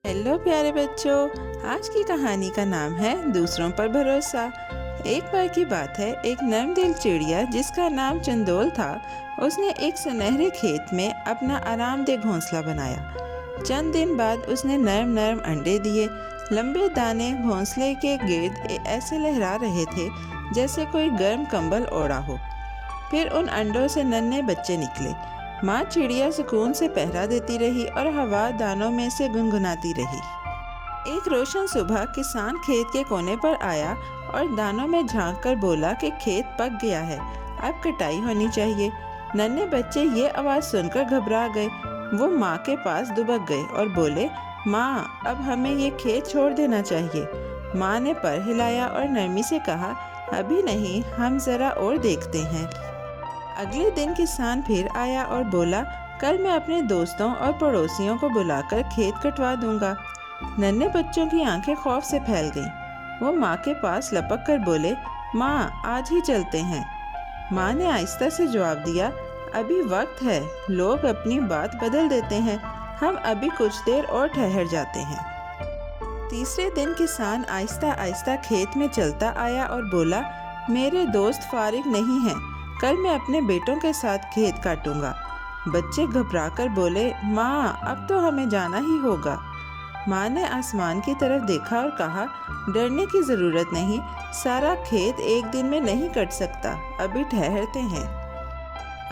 Hello प्यारे बच्चों, आज की कहानी का नाम है दूसरों पर भरोसा। एक बार की बात है, एक नर्म दिल चिड़िया जिसका नाम चंदोल था, उसने एक सुनहरे खेत में अपना आरामदेह घोंसला बनाया। चंद दिन बाद उसने नरम नरम अंडे दिए। लंबे दाने घोंसले के गिर्द ऐसे लहरा रहे थे जैसे कोई गर्म कंबल ओढ़ा हो। फिर उन अंडों से नन्हे बच्चे निकले। माँ चिड़िया सुकून से पहरा देती रही और हवा दानों में से गुनगुनाती रही। एक रोशन सुबह किसान खेत के कोने पर आया और दानों में झांक कर बोला कि खेत पक गया है, अब कटाई होनी चाहिए। नन्हे बच्चे ये आवाज़ सुनकर घबरा गए। वो माँ के पास दुबक गए और बोले, माँ, अब हमें ये खेत छोड़ देना चाहिए। माँ ने पर हिलाया और नरमी से कहा, अभी नहीं, हम ज़रा और देखते हैं। अगले दिन किसान फिर आया और बोला, कल मैं अपने दोस्तों और पड़ोसियों को बुलाकर खेत कटवा दूंगा। नन्हे बच्चों की आंखें खौफ से फैल गईं। वो माँ के पास लपक कर बोले, माँ, आज ही चलते हैं। माँ ने आहिस्ता से जवाब दिया, अभी वक्त है, लोग अपनी बात बदल देते हैं, हम अभी कुछ देर और ठहर जाते हैं। तीसरे दिन किसान आहिस्ता आहिस्ता खेत में चलता आया और बोला, मेरे दोस्त फारिग नहीं हैं, कल मैं अपने बेटों के साथ खेत काटूंगा। बच्चे घबराकर बोले, माँ, अब तो हमें जाना ही होगा। माँ ने आसमान की तरफ देखा और कहा, डरने की ज़रूरत नहीं, सारा खेत एक दिन में नहीं कट सकता, अभी ठहरते हैं।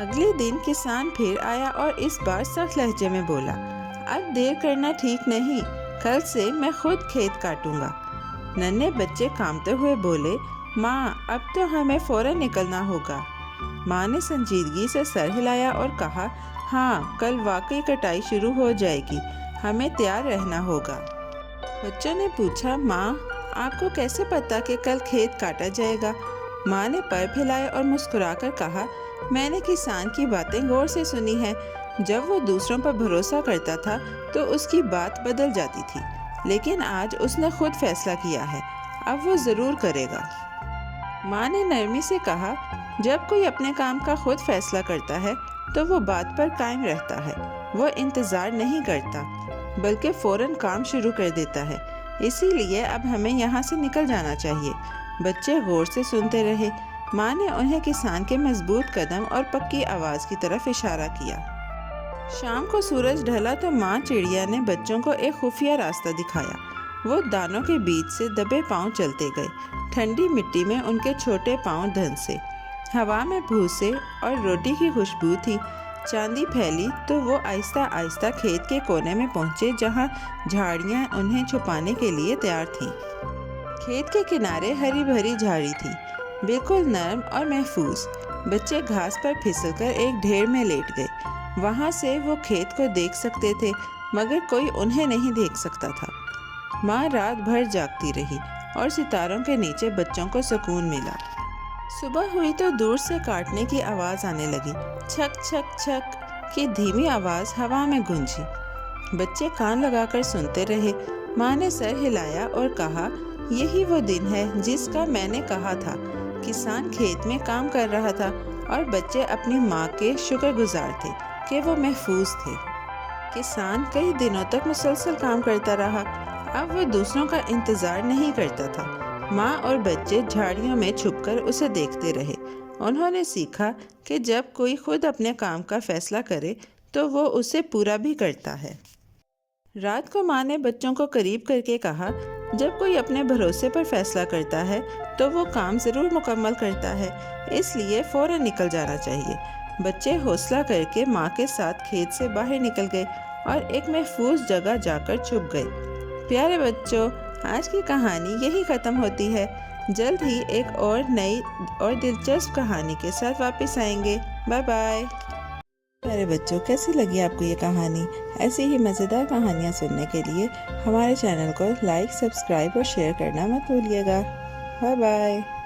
अगले दिन किसान फिर आया और इस बार सख्त लहजे में बोला, अब देर करना ठीक नहीं, कल से मैं खुद खेत काटूंगा। नन्हे बच्चे कांपते हुए बोले, माँ, अब तो हमें फौरन निकलना होगा। माँ ने संजीदगी से सर हिलाया और कहा, हाँ, कल वाकई कटाई शुरू हो जाएगी, हमें तैयार रहना होगा। बच्चों ने पूछा, माँ, आपको कैसे पता कि कल खेत काटा जाएगा? माँ ने पर फैलाए और मुस्कुराकर कहा, मैंने किसान की बातें गौर से सुनी है। जब वो दूसरों पर भरोसा करता था तो उसकी बात बदल जाती थी, लेकिन आज उसने खुद फैसला किया है, अब वो ज़रूर करेगा। माँ ने नरमी से कहा, जब कोई अपने काम का खुद फैसला करता है तो वो बात पर कायम रहता है। वो इंतज़ार नहीं करता बल्कि फ़ौरन काम शुरू कर देता है। इसीलिए अब हमें यहाँ से निकल जाना चाहिए। बच्चे गौर से सुनते रहे। माँ ने उन्हें किसान के मजबूत कदम और पक्की आवाज़ की तरफ इशारा किया। शाम को सूरज ढला तो माँ चिड़िया ने बच्चों को एक खुफिया रास्ता दिखाया। वो दानों के बीच से दबे पांव चलते गए। ठंडी मिट्टी में उनके छोटे पांव धंसे। हवा में भूसे और रोटी की खुशबू थी। चांदी फैली तो वो आहिस्ता आहिस्ता खेत के कोने में पहुंचे जहां झाड़ियां उन्हें छुपाने के लिए तैयार थीं। खेत के किनारे हरी भरी झाड़ी थी, बिल्कुल नरम और महफूज। बच्चे घास पर फिसलकर एक ढेर में लेट गए। वहां से वो खेत को देख सकते थे, मगर कोई उन्हें नहीं देख सकता था। माँ रात भर जागती रही और सितारों के नीचे बच्चों को सुकून मिला। सुबह हुई तो दूर से काटने की आवाज़ आने लगी। छक छक छक की धीमी आवाज़ हवा में गूंजी। बच्चे कान लगाकर सुनते रहे। माँ ने सर हिलाया और कहा, यही वो दिन है जिसका मैंने कहा था। किसान खेत में काम कर रहा था और बच्चे अपनी माँ के शुक्रगुजार थे कि वो महफूज थे। किसान कई दिनों तक मुसलसल काम करता रहा। अब वो दूसरों का इंतज़ार नहीं करता था। माँ और बच्चे झाड़ियों में छुपकर उसे देखते रहे। उन्होंने सीखा कि जब कोई खुद अपने काम का फैसला करे तो वो उसे पूरा भी करता है। रात को माँ ने बच्चों को करीब करके कहा, जब कोई अपने भरोसे पर फैसला करता है तो वो काम ज़रूर मुकम्मल करता है, इसलिए फ़ौरन निकल जाना चाहिए। बच्चे हौसला करके माँ के साथ खेत से बाहर निकल गए और एक महफूज जगह जाकर छुप गए। प्यारे बच्चों, आज की कहानी यही ख़त्म होती है। जल्द ही एक और नई और दिलचस्प कहानी के साथ वापस आएंगे। Bye bye. प्यारे बच्चों, कैसी लगी आपको ये कहानी? ऐसी ही मज़ेदार कहानियाँ सुनने के लिए हमारे चैनल को लाइक, सब्सक्राइब और शेयर करना मत भूलिएगा। Bye bye.